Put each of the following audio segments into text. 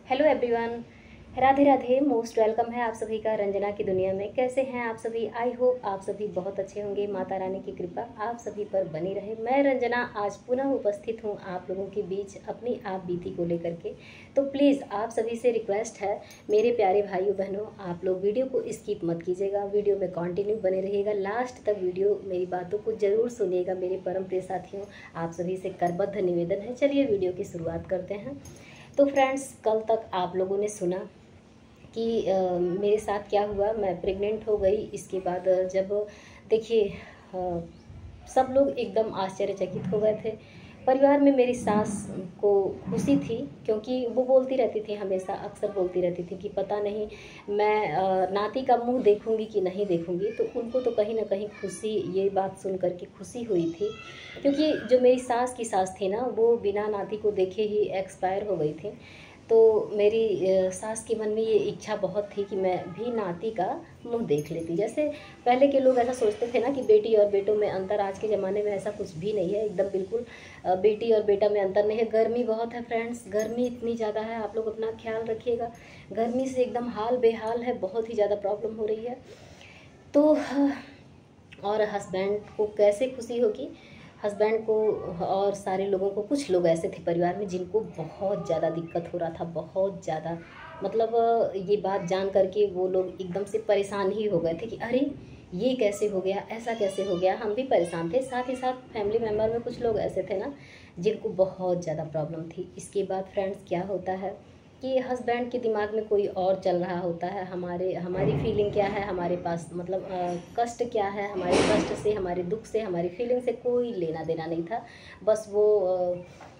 Hello everyone, Radhe Radhe. Most welcome है आप सभी का रंजना की दुनिया में। कैसे हैं आप सभी? आई होप आप सभी बहुत अच्छे होंगे। माता रानी की कृपा आप सभी पर बनी रहे। मैं रंजना आज पुनः उपस्थित हूं आप लोगों के बीच अपनी आप बीती को लेकर के। तो प्लीज़ आप सभी से रिक्वेस्ट है मेरे प्यारे भाइयों बहनों, आप लोग वीडियो को स्किप मत कीजिएगा, वीडियो में कंटिन्यू बने रहिएगा, लास्ट तक वीडियो मेरी बातों को ज़रूर सुनिएगा। मेरे परम प्रिय साथियों, आप सभी से करबद्ध निवेदन है। चलिए वीडियो की शुरुआत करते हैं। तो फ्रेंड्स, कल तक आप लोगों ने सुना कि मेरे साथ क्या हुआ। मैं प्रेग्नेंट हो गई। इसके बाद जब देखिए सब लोग एकदम आश्चर्यचकित हो गए थे। परिवार में मेरी सास को खुशी थी, क्योंकि वो बोलती रहती थी, हमेशा अक्सर बोलती रहती थी कि पता नहीं मैं नाती का मुंह देखूंगी कि नहीं देखूंगी। तो उनको तो कहीं ना कहीं खुशी, ये बात सुन कर के खुशी हुई थी, क्योंकि जो मेरी सास की सास थी ना, वो बिना नाती को देखे ही एक्सपायर हो गई थी। तो मेरी सास के मन में ये इच्छा बहुत थी कि मैं भी नाती का मुंह देख लेती। जैसे पहले के लोग ऐसा सोचते थे ना कि बेटी और बेटों में अंतर। आज के ज़माने में ऐसा कुछ भी नहीं है, एकदम बिल्कुल बेटी और बेटा में अंतर नहीं है। गर्मी बहुत है फ्रेंड्स, गर्मी इतनी ज़्यादा है, आप लोग अपना ख्याल रखिएगा। गर्मी से एकदम हाल बेहाल है, बहुत ही ज़्यादा प्रॉब्लम हो रही है। तो और हस्बैंड को कैसे खुशी होगी? हस्बैंड को और सारे लोगों को, कुछ लोग ऐसे थे परिवार में जिनको बहुत ज़्यादा दिक्कत हो रहा था, बहुत ज़्यादा। मतलब ये बात जान करके वो लोग एकदम से परेशान ही हो गए थे कि अरे ये कैसे हो गया, ऐसा कैसे हो गया। हम भी परेशान थे, साथ ही साथ फैमिली मेम्बर में कुछ लोग ऐसे थे ना जिनको बहुत ज़्यादा प्रॉब्लम थी। इसके बाद फ्रेंड्स क्या होता है कि हस्बैंड के दिमाग में कोई और चल रहा होता है। हमारी फीलिंग क्या है, हमारे पास मतलब कष्ट क्या है, हमारे कष्ट से, हमारे दुख से, हमारी फीलिंग से कोई लेना देना नहीं था। बस वो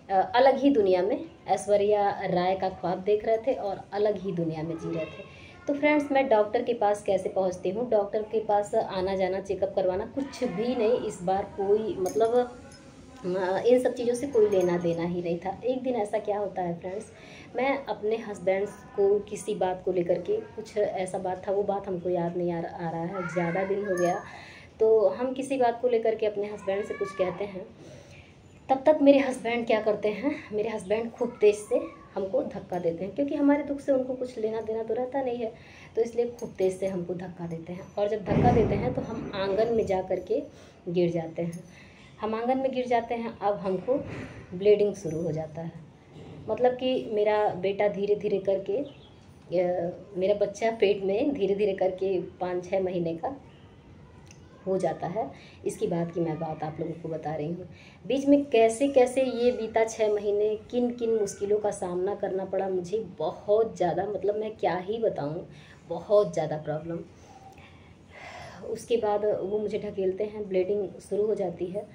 अलग ही दुनिया में ऐश्वर्या राय का ख्वाब देख रहे थे और अलग ही दुनिया में जी रहे थे। तो फ्रेंड्स, मैं डॉक्टर के पास कैसे पहुंचती हूँ? डॉक्टर के पास आना जाना, चेकअप करवाना, कुछ भी नहीं। इस बार कोई मतलब इन सब चीज़ों से कोई लेना देना ही नहीं था। एक दिन ऐसा क्या होता है फ्रेंड्स, मैं अपने हस्बैंड को किसी बात को लेकर के, कुछ ऐसा बात था, वो बात हमको याद नहीं आ रहा है, ज़्यादा दिन हो गया। तो हम किसी बात को लेकर के अपने हस्बैंड से कुछ कहते हैं। तब तक मेरे हस्बैंड क्या करते हैं, मेरे हस्बैंड खूब तेज़ से हमको धक्का देते हैं, क्योंकि हमारे दुख से उनको कुछ लेना देना तो रहता नहीं है। तो इसलिए खूब तेज़ से हमको धक्का देते हैं, और जब धक्का देते हैं तो हम आंगन में जा कर के गिर जाते हैं। हम आंगन में गिर जाते हैं। अब हमको ब्लीडिंग शुरू हो जाता है। मतलब कि मेरा बेटा धीरे धीरे करके, मेरा बच्चा पेट में धीरे धीरे करके 5-6 महीने का हो जाता है। इसकी बात की मैं बात आप लोगों को बता रही हूँ। बीच में कैसे कैसे ये बीता 6 महीने, किन किन मुश्किलों का सामना करना पड़ा मुझे, बहुत ज़्यादा। मतलब मैं क्या ही बताऊँ, बहुत ज़्यादा प्रॉब्लम। उसके बाद वो मुझे ढकेलते हैं, ब्लीडिंग शुरू हो जाती है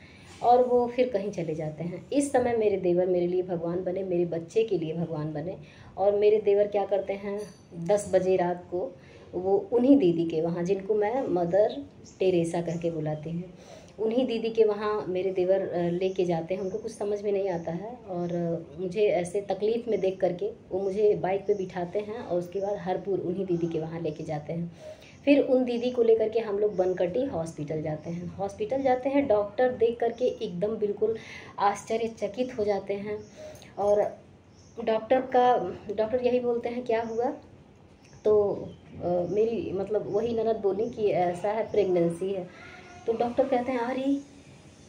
और वो फिर कहीं चले जाते हैं। इस समय मेरे देवर मेरे लिए भगवान बने, मेरे बच्चे के लिए भगवान बने। और मेरे देवर क्या करते हैं, 10 बजे रात को वो उन्हीं दीदी के वहाँ, जिनको मैं मदर टेरेसा कह के बुलाती हूँ, उन्हीं दीदी के वहाँ मेरे देवर लेके जाते हैं। उनको कुछ समझ में नहीं आता है, और मुझे ऐसे तकलीफ़ में देख करके वो मुझे बाइक पे बिठाते हैं और उसके बाद हरपुर उन्हीं दीदी के वहाँ लेके जाते हैं। फिर उन दीदी को लेकर के हम लोग बनकटी हॉस्पिटल जाते हैं। हॉस्पिटल जाते हैं, डॉक्टर देख करके एकदम बिल्कुल आश्चर्यचकित हो जाते हैं। और डॉक्टर यही बोलते हैं क्या हुआ। तो मेरी मतलब वही ननद बोली कि ऐसा है, प्रेगनेंसी है। तो डॉक्टर कहते हैं अरे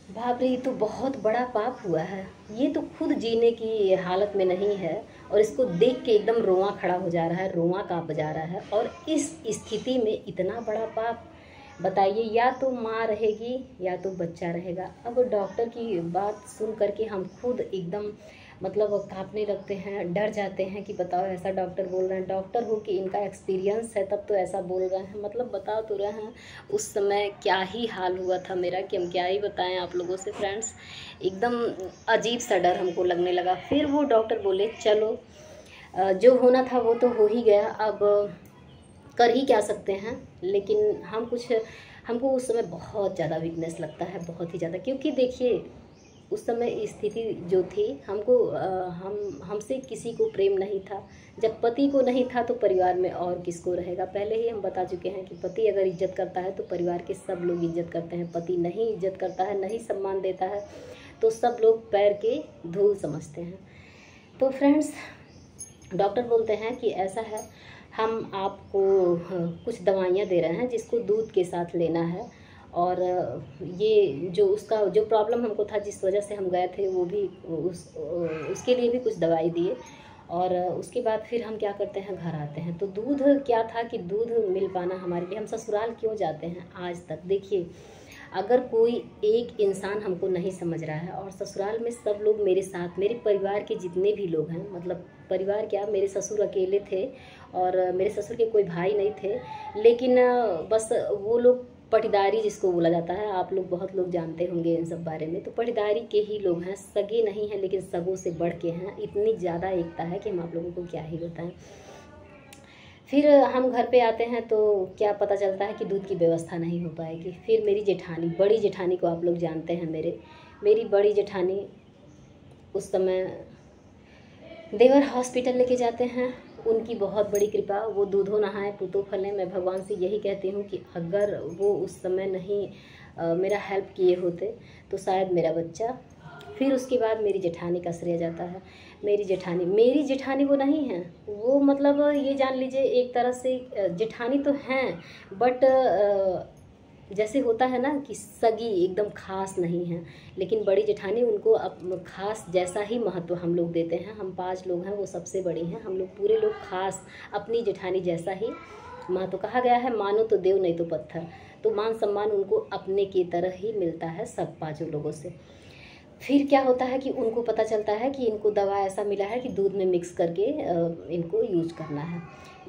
बाप रे, ये तो बहुत बड़ा पाप हुआ है, ये तो खुद जीने की हालत में नहीं है और इसको देख के एकदम रोआं खड़ा हो जा रहा है, रोआं कांप जा रहा है। और इस स्थिति में इतना बड़ा पाप, बताइए, या तो माँ रहेगी या तो बच्चा रहेगा। अब डॉक्टर की बात सुन करके हम खुद एकदम मतलब कांपने लगते हैं, डर जाते हैं कि बताओ ऐसा डॉक्टर बोल रहे हैं। डॉक्टर हो कि इनका एक्सपीरियंस है तब तो ऐसा बोल रहे हैं, मतलब बताओ तो रहे हैं उस समय क्या ही हाल हुआ था मेरा कि हम क्या ही बताएं आप लोगों से फ्रेंड्स। एकदम अजीब सा डर हमको लगने लगा। फिर वो डॉक्टर बोले चलो जो होना था वो तो हो ही गया, अब कर ही क्या सकते हैं। लेकिन हमको उस समय बहुत ज़्यादा वीकनेस लगता है, बहुत ही ज़्यादा। क्योंकि देखिए उस समय स्थिति जो थी, हमसे किसी को प्रेम नहीं था। जब पति को नहीं था तो परिवार में और किसको रहेगा। पहले ही हम बता चुके हैं कि पति अगर इज्जत करता है तो परिवार के सब लोग इज्जत करते हैं। पति नहीं इज्जत करता है, नहीं सम्मान देता है, तो सब लोग पैर के धूल समझते हैं। तो फ्रेंड्स, डॉक्टर बोलते हैं कि ऐसा है, हम आपको कुछ दवाइयाँ दे रहे हैं जिसको दूध के साथ लेना है। और ये जो उसका जो प्रॉब्लम हमको था, जिस वजह से हम गए थे, वो भी उसके लिए भी कुछ दवाई दिए। और उसके बाद फिर हम क्या करते हैं, घर आते हैं। तो दूध क्या था कि दूध मिल पाना हमारे लिए, हम ससुराल क्यों जाते हैं आज तक। देखिए, अगर कोई एक इंसान हमको नहीं समझ रहा है, और ससुराल में सब लोग मेरे साथ, मेरे परिवार के जितने भी लोग हैं, मतलब परिवार क्या, मेरे ससुर अकेले थे और मेरे ससुर के कोई भाई नहीं थे, लेकिन बस वो लोग पटीदारी जिसको बोला जाता है, आप लोग बहुत लोग जानते होंगे इन सब बारे में, तो पटीदारी के ही लोग हैं, सगे नहीं हैं लेकिन सगों से बढ़ के हैं। इतनी ज़्यादा एकता है कि हम आप लोगों को क्या ही बताएं। फिर हम घर पे आते हैं तो क्या पता चलता है कि दूध की व्यवस्था नहीं हो पाएगी। फिर मेरी जेठानी, बड़ी जेठानी को आप लोग जानते हैं, मेरी बड़ी जेठानी उस समय देवर हॉस्पिटल लेके जाते हैं। उनकी बहुत बड़ी कृपा, वो दूधो नहाए पूतो फले। मैं भगवान से यही कहती हूँ कि अगर वो उस समय नहीं मेरा हेल्प किए होते तो शायद मेरा बच्चा। फिर उसके बाद मेरी जेठानी का श्रेय जाता है। मेरी जेठानी वो नहीं है, वो मतलब ये जान लीजिए एक तरह से जेठानी तो हैं, बट जैसे होता है ना कि सगी एकदम खास नहीं है, लेकिन बड़ी जेठानी, उनको अब खास जैसा ही महत्व हम लोग देते हैं। हम 5 लोग हैं, वो सबसे बड़ी हैं, हम लोग पूरे लोग खास अपनी जेठानी जैसा ही महत्व। कहा गया है मानो तो देव नहीं तो पत्थर, तो मान सम्मान उनको अपने की तरह ही मिलता है सब 5 लोगों से। फिर क्या होता है कि उनको पता चलता है कि इनको दवा ऐसा मिला है कि दूध में मिक्स करके इनको यूज करना है।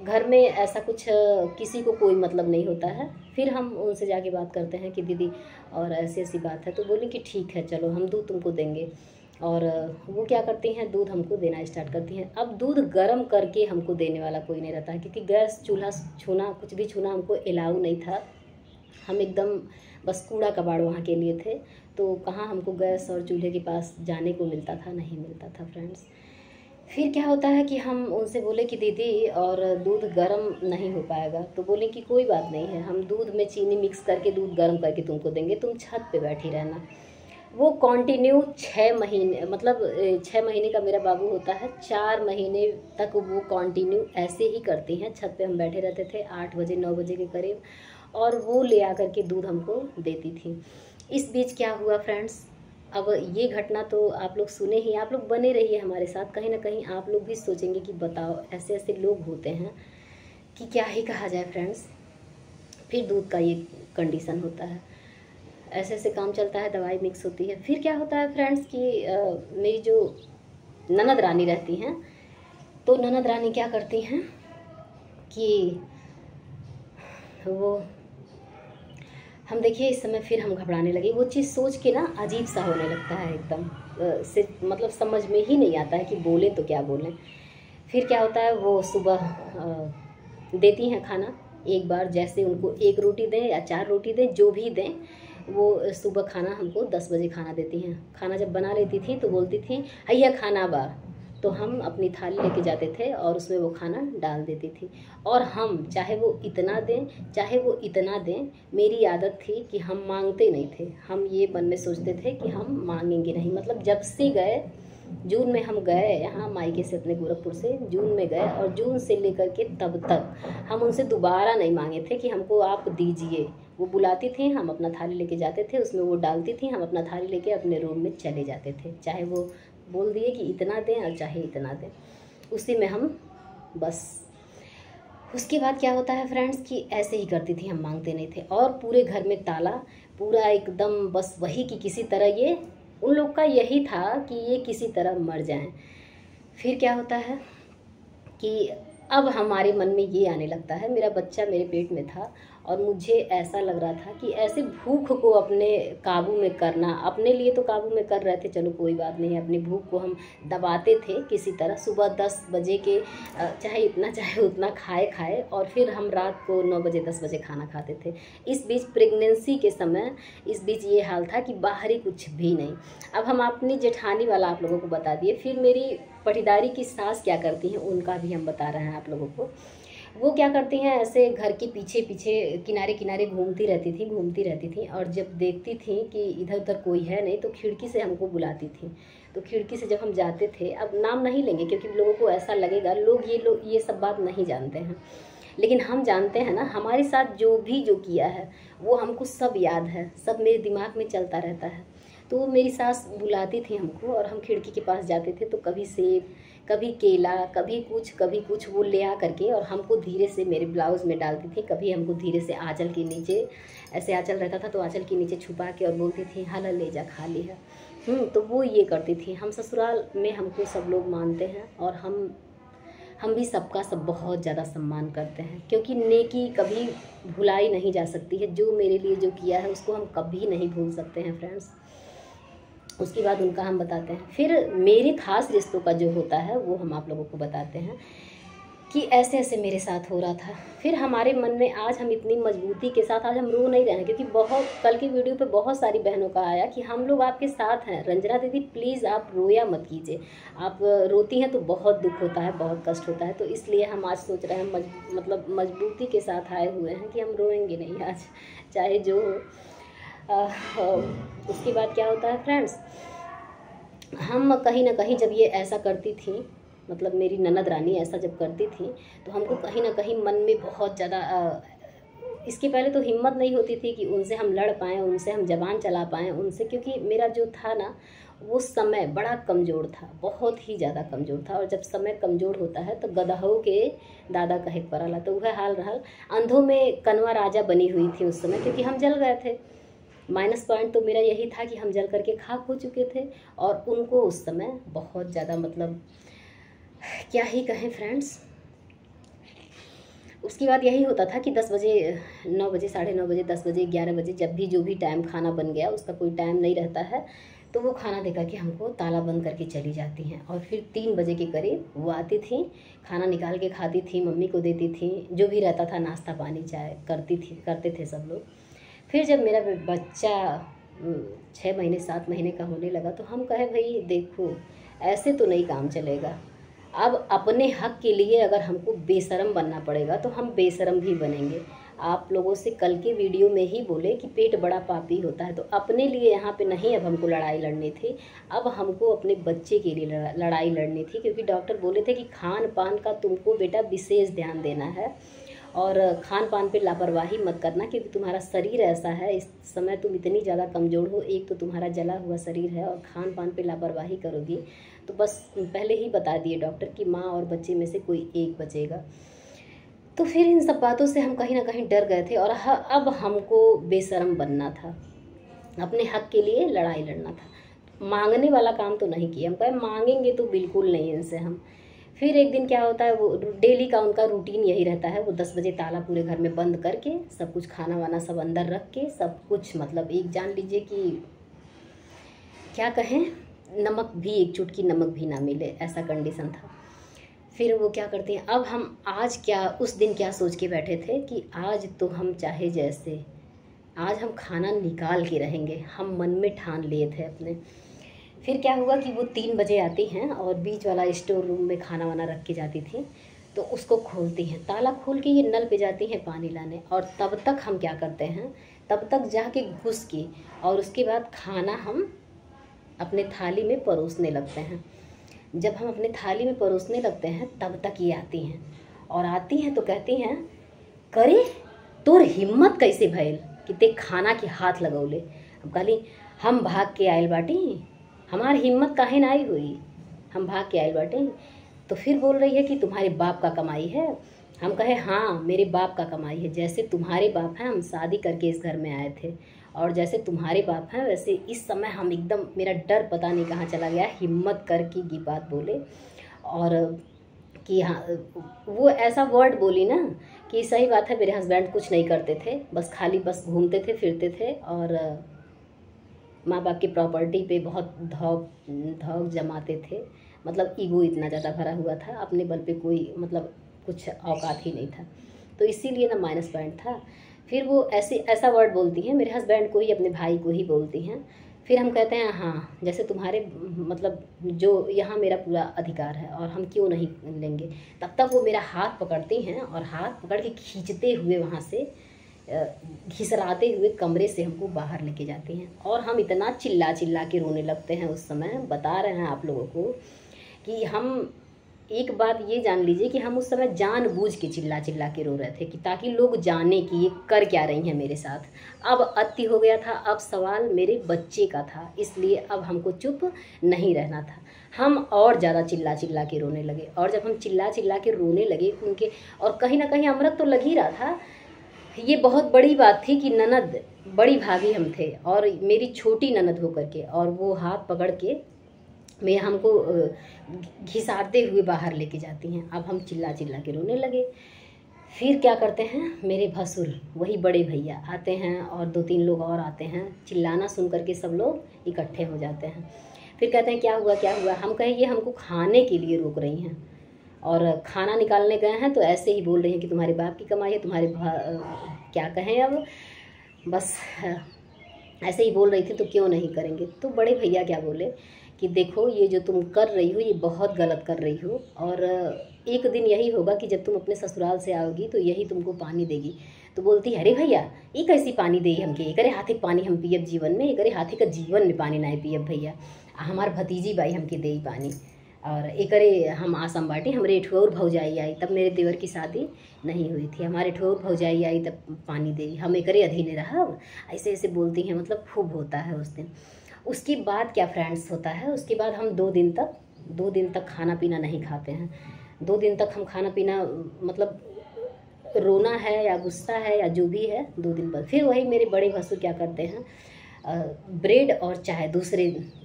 घर में ऐसा कुछ किसी को कोई मतलब नहीं होता है। फिर हम उनसे जाके बात करते हैं कि दीदी और ऐसी ऐसी बात है, तो बोली कि ठीक है चलो हम दूध तुमको देंगे। और वो क्या करती हैं, दूध हमको देना स्टार्ट करती हैं। अब दूध गर्म करके हमको देने वाला कोई नहीं रहता है, क्योंकि गैस चूल्हा छूना, कुछ भी छूना हमको अलाउ नहीं था। हम एकदम बस कूड़ा कबाड़ वहाँ के लिए थे, तो कहाँ हमको गैस और चूल्हे के पास जाने को मिलता था, नहीं मिलता था फ्रेंड्स। फिर क्या होता है कि हम उनसे बोले कि दीदी और दूध गर्म नहीं हो पाएगा, तो बोले कि कोई बात नहीं है, हम दूध में चीनी मिक्स करके दूध गर्म करके तुमको देंगे, तुम छत पे बैठी रहना। वो कंटिन्यू 6 महीने, मतलब 6 महीने का मेरा बाबू होता है, 4 महीने तक वो कंटिन्यू ऐसे ही करती हैं। छत पे हम बैठे रहते थे 8 बजे 9 बजे के करीब, और वो ले आकर के दूध हमको देती थी। इस बीच क्या हुआ फ्रेंड्स, अब ये घटना तो आप लोग सुने ही, आप लोग बने रहिए हमारे साथ, कहीं ना कहीं आप लोग भी सोचेंगे कि बताओ ऐसे ऐसे लोग होते हैं कि क्या ही कहा जाए फ्रेंड्स। फिर दूध का ये कंडीशन होता है, ऐसे ऐसे काम चलता है, दवाई मिक्स होती है। फिर क्या होता है फ्रेंड्स कि मेरी जो ननद रानी रहती हैं, तो ननद रानी क्या करती हैं कि वो हम देखिए इस समय फिर हम घबराने लगे। वो चीज़ सोच के ना अजीब सा होने लगता है एकदम, से मतलब समझ में ही नहीं आता है कि बोले तो क्या बोलें। फिर क्या होता है, वो सुबह देती हैं खाना। एक बार जैसे उनको 1 रोटी दें या 4 रोटी दें, जो भी दें, वो सुबह खाना हमको 10 बजे खाना देती हैं। खाना जब बना लेती थी तो बोलती थी हैया खाना बा, तो हम अपनी थाली लेके जाते थे और उसमें वो खाना डाल देती थी। और हम चाहे वो इतना दें चाहे वो इतना दें, मेरी आदत थी कि हम मांगते नहीं थे। हम ये मन में सोचते थे कि हम मांगेंगे नहीं। मतलब जब से गए, जून में हम गए यहाँ मायके से, अपने गोरखपुर से जून में गए, और जून से लेकर के तब तक हम उनसे दोबारा नहीं मांगे थे कि हमको आप दीजिए। वो बुलाती थी, हम अपना थाली लेके जाते थे, उसमें वो डालती थी, हम अपना थाली लेके अपने रूम में चले जाते थे। चाहे वो बोल दिए कि इतना दें और चाहे इतना दें, उसी में हम बस। उसके बाद क्या होता है फ्रेंड्स कि ऐसे ही करती थी, हम मांगते नहीं थे। और पूरे घर में ताला, पूरा एकदम बस वही कि किसी तरह ये, उन लोग का यही था कि ये किसी तरह मर जाएं। फिर क्या होता है कि अब हमारे मन में ये आने लगता है, मेरा बच्चा मेरे पेट में था और मुझे ऐसा लग रहा था कि ऐसे भूख को अपने काबू में करना, अपने लिए तो काबू में कर रहे थे, चलो कोई बात नहीं, अपनी भूख को हम दबाते थे किसी तरह। सुबह 10 बजे के चाहे इतना चाहे उतना खाए और फिर हम रात को 9 बजे 10 बजे खाना खाते थे। इस बीच प्रेगनेंसी के समय इस बीच ये हाल था कि बाहरी कुछ भी नहीं। अब हम अपनी जेठानी वाला आप लोगों को बता दिए। फिर मेरी पटीदारी की सास क्या करती हैं उनका भी हम बता रहे हैं आप लोगों को। वो क्या करती हैं, ऐसे घर के पीछे पीछे किनारे किनारे घूमती रहती थी, और जब देखती थी कि इधर उधर कोई है नहीं तो खिड़की से हमको बुलाती थी। तो खिड़की से जब हम जाते थे, अब नाम नहीं लेंगे क्योंकि लोगों को ऐसा लगेगा, लोग ये सब बात नहीं जानते हैं, लेकिन हम जानते हैं ना, हमारे साथ जो किया है वो हमको सब याद है, सब मेरे दिमाग में चलता रहता है। तो वो मेरी सास बुलाती थी हमको और हम खिड़की के पास जाते थे, तो कभी सेब, कभी केला, कभी कुछ वो ले आ करके और हमको धीरे से मेरे ब्लाउज़ में डालती थी, कभी हमको धीरे से आंचल के नीचे, ऐसे आंचल रहता था तो आंचल के नीचे छुपा के और बोलती थी हाला ले जा खा लिया। तो वो ये करती थी। हम ससुराल में हमको सब लोग मानते हैं और हम भी सबका सब बहुत ज़्यादा सम्मान करते हैं, क्योंकि नेकी कभी भुलाई नहीं जा सकती है। जो मेरे लिए जो किया है उसको हम कभी नहीं भूल सकते हैं फ्रेंड्स। उसके बाद उनका हम बताते हैं। फिर मेरे खास रिश्तों का जो होता है वो हम आप लोगों को बताते हैं कि ऐसे ऐसे मेरे साथ हो रहा था। फिर हमारे मन में आज हम इतनी मजबूती के साथ आज हम रो नहीं रहे हैं, क्योंकि बहुत कल की वीडियो पे बहुत सारी बहनों का आया कि हम लोग आपके साथ हैं। रंजना दीदी प्लीज़ आप रोया मत कीजिए, आप रोती हैं तो बहुत दुख होता है, बहुत कष्ट होता है। तो इसलिए हम आज सोच रहे हैं मतलब मजबूती के साथ आए हुए हैं कि हम रोएंगे नहीं आज, चाहे जो हो। उसके बाद क्या होता है फ्रेंड्स, हम कहीं ना कहीं जब ये ऐसा करती थी, मतलब मेरी ननद रानी ऐसा जब करती थी, तो हमको कहीं ना कहीं मन में बहुत ज़्यादा इसके पहले तो हिम्मत नहीं होती थी कि उनसे हम लड़ पाएँ, उनसे हम ज़बान चला पाएँ उनसे, क्योंकि मेरा जो था ना वो समय बड़ा कमज़ोर था, बहुत ही ज़्यादा कमज़ोर था। और जब समय कमज़ोर होता है तो गदहों के दादा कहे पराला, तो वह हाल रहा। अंधों में कनवा राजा बनी हुई थी उस समय, क्योंकि हम जल गए थे। माइनस पॉइंट तो मेरा यही था कि हम जल करके खाक हो चुके थे, और उनको उस समय बहुत ज़्यादा, मतलब क्या ही कहें फ्रेंड्स। उसकी बाद यही होता था कि 10 बजे, 9 बजे, 9:30 बजे, 10 बजे, 11 बजे, जब भी जो भी टाइम खाना बन गया, उसका कोई टाइम नहीं रहता है, तो वो खाना दे करके हमको ताला बंद करके चली जाती हैं। और फिर 3 बजे के करीब वो आती थी, खाना निकाल के खाती थी, मम्मी को देती थी, जो भी रहता था नाश्ता पानी चाय करते थे सब लोग। फिर जब मेरा बच्चा 6 महीने 7 महीने का होने लगा, तो हम कहे भाई देखो ऐसे तो नहीं काम चलेगा, अब अपने हक के लिए अगर हमको बेशरम बनना पड़ेगा तो हम बेशरम भी बनेंगे। आप लोगों से कल के वीडियो में ही बोले कि पेट बड़ा पापी होता है, तो अपने लिए यहाँ पे नहीं अब हमको लड़ाई लड़नी थी, अब हमको अपने बच्चे के लिए लड़ाई लड़नी थी। क्योंकि डॉक्टर बोले थे कि खान पान का तुमको बेटा विशेष ध्यान देना है, और खान पान पे लापरवाही मत करना, क्योंकि तुम्हारा शरीर ऐसा है, इस समय तुम इतनी ज़्यादा कमज़ोर हो, एक तो तुम्हारा जला हुआ शरीर है और खान पान पे लापरवाही करोगी तो बस पहले ही बता दिए डॉक्टर कि माँ और बच्चे में से कोई एक बचेगा। तो फिर इन सब बातों से हम कहीं ना कहीं डर गए थे, और अब हमको बेशरम बनना था, अपने हक के लिए लड़ाई लड़ना था। मांगने वाला काम तो नहीं किया, हम कहे मांगेंगे तो बिल्कुल नहीं इनसे हम। फिर एक दिन क्या होता है, वो डेली का उनका रूटीन यही रहता है, वो 10 बजे ताला पूरे घर में बंद करके सब कुछ खाना वाना सब अंदर रख के सब कुछ, मतलब एक जान लीजिए कि क्या कहें, नमक भी, एक चुटकी नमक भी ना मिले, ऐसा कंडीशन था। फिर वो क्या करते हैं, अब हम आज क्या, उस दिन क्या सोच के बैठे थे कि आज तो हम चाहे जैसे, आज हम खाना निकाल के रहेंगे, हम मन में ठान लिए थे अपने। फिर क्या हुआ कि वो 3 बजे आती हैं और बीच वाला स्टोर रूम में खाना वाना रख के जाती थी, तो उसको खोलती हैं, ताला खोल के ये नल पे जाती हैं पानी लाने, और तब तक हम क्या करते हैं, तब तक जाके घुस के और उसके बाद खाना हम अपने थाली में परोसने लगते हैं। जब हम अपने थाली में परोसने लगते हैं तब तक ये आती हैं, और आती हैं तो कहती हैं करे तोर हिम्मत कैसे भइल कि ते खाना के हाथ लगौले। हम कहली हम भाग के आयल बाटी, हमार हिम्मत काहे ना आई हुई, हम भाग के आयल बाटी। तो फिर बोल रही है कि तुम्हारे बाप का कमाई है। हम कहे हाँ मेरे बाप का कमाई है, जैसे तुम्हारे बाप हैं, हम शादी करके इस घर में आए थे, और जैसे तुम्हारे बाप हैं वैसे इस समय हम एकदम, मेरा डर पता नहीं कहाँ चला गया, हिम्मत करके ये बात बोले। और कि हाँ, वो ऐसा वर्ड बोली ना कि सही बात है, मेरे हस्बैंड कुछ नहीं करते थे, बस खाली बस घूमते थे फिरते थे, और माँ बाप की प्रॉपर्टी पे बहुत धौक जमाते थे, मतलब ईगो इतना ज़्यादा भरा हुआ था, अपने बल पे कोई मतलब कुछ औकात ही नहीं था, तो इसीलिए ना माइनस पॉइंट था। फिर वो ऐसा वर्ड बोलती हैं, मेरे हस्बैंड को ही, अपने भाई को ही बोलती हैं। फिर हम कहते हैं हाँ जैसे तुम्हारे, मतलब जो यहाँ मेरा पूरा अधिकार है और हम क्यों नहीं लेंगे। तब तक वो मेरा हाथ पकड़ती हैं और हाथ पकड़ के खींचते हुए वहाँ से घिसराते हुए कमरे से हमको बाहर लेके जाती हैं। और हम इतना चिल्ला चिल्ला के रोने लगते हैं उस समय, बता रहे हैं आप लोगों को कि हम, एक बात ये जान लीजिए कि हम उस समय जानबूझ के चिल्ला चिल्ला के रो रहे थे कि ताकि लोग जाने कि ये कर क्या रही हैं मेरे साथ। अब अति हो गया था, अब सवाल मेरे बच्चे का था, इसलिए अब हमको चुप नहीं रहना था। हम और ज़्यादा चिल्ला चिल्ला के रोने लगे। और जब हम चिल्ला चिल्ला के रोने लगे उनके, और कहीं ना कहीं अमृत तो लग ही रहा था। ये बहुत बड़ी बात थी कि ननद, बड़ी भाभी हम थे और मेरी छोटी ननद होकर के, और वो हाथ पकड़ के मैं हमको घिसारते हुए बाहर लेके जाती हैं। अब हम चिल्ला चिल्ला के रोने लगे। फिर क्या करते हैं, मेरे भसुर, वही बड़े भैया आते हैं और 2-3 लोग और आते हैं। चिल्लाना सुन करके सब लोग इकट्ठे हो जाते हैं। फिर कहते हैं क्या हुआ क्या हुआ। हम कहें ये हमको खाने के लिए रोक रही हैं और खाना निकालने गए हैं तो ऐसे ही बोल रही हैं कि तुम्हारे बाप की कमाई है, तुम्हारे क्या कहें अब, बस ऐसे ही बोल रही थी तो क्यों नहीं करेंगे। तो बड़े भैया क्या बोले कि देखो ये जो तुम कर रही हो ये बहुत गलत कर रही हो, और एक दिन यही होगा कि जब तुम अपने ससुराल से आओगी तो यही तुमको पानी देगी। तो बोलती अरे भैया ये कैसी पानी दे हमके, ये करे हाथे पानी हम पियब जीवन में, ये करे हाथे का जीवन में पानी ना पियब भैया, हमार भतीजी बाई हमके दे पानी, और एकरे हम आसम बाटी, हमरे ठोर भौजाई आई, तब मेरे देवर की शादी नहीं हुई थी, हमारे ठोर भौजाई आई तब पानी दे, हम एकरे अधीने रहा। ऐसे ऐसे बोलती हैं, मतलब खूब होता है उस दिन। उसके बाद क्या फ्रेंड्स होता है, उसके बाद हम 2 दिन तक खाना पीना नहीं खाते हैं। 2 दिन तक हम खाना पीना, मतलब रोना है या गुस्सा है या जो भी है, 2 दिन बाद फिर वही मेरे बड़े भसुर क्या करते हैं, ब्रेड और चाय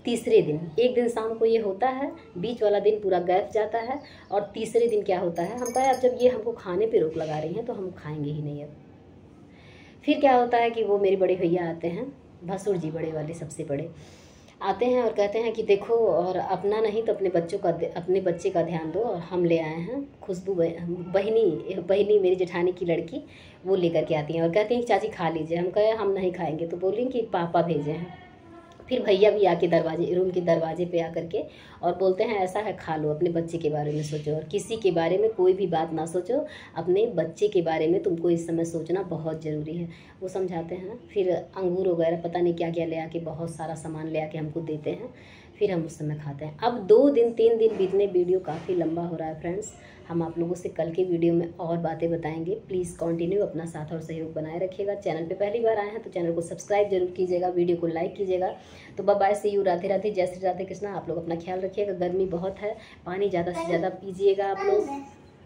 तीसरे दिन, एक दिन शाम को ये होता है, बीच वाला दिन पूरा गैप जाता है, और तीसरे दिन क्या होता है, हम कहे अब जब ये हमको खाने पे रोक लगा रही हैं तो हम खाएंगे ही नहीं अब। फिर क्या होता है कि वो मेरे बड़े भैया आते हैं, भसुर जी बड़े वाले सबसे बड़े, आते हैं और कहते हैं कि देखो, और अपना नहीं तो अपने बच्चे का ध्यान दो, और हम ले आए हैं खुशबू बहनी मेरी जेठानी की लड़की, वो लेकर के आती हैं और कहती हैं कि चाची खा लीजिए। हम कहे हम नहीं खाएंगे, तो बोली कि पापा भेजे हैं। फिर भैया भी आके रूम के दरवाजे पे आकर के और बोलते हैं ऐसा है खा लो, अपने बच्चे के बारे में सोचो, और किसी के बारे में कोई भी बात ना सोचो, अपने बच्चे के बारे में तुमको इस समय सोचना बहुत ज़रूरी है। वो समझाते हैं। फिर अंगूर वगैरह पता नहीं क्या क्या ले आके, बहुत सारा सामान ले आके हमको देते हैं, फिर हम उस समय खाते हैं। अब 2 दिन 3 दिन बीतने, वीडियो काफ़ी लंबा हो रहा है फ्रेंड्स, हम आप लोगों से कल के वीडियो में और बातें बताएंगे। प्लीज़ कंटिन्यू अपना साथ और सहयोग बनाए रखिएगा। चैनल पे पहली बार आए हैं तो चैनल को सब्सक्राइब जरूर कीजिएगा, वीडियो को लाइक कीजिएगा। तो bye, see you, Radhe Radhe, जय श्री राधे कृष्णा। आप लोग अपना ख्याल रखिएगा, गर्मी बहुत है, पानी ज़्यादा से ज़्यादा पीजिएगा आप लोग।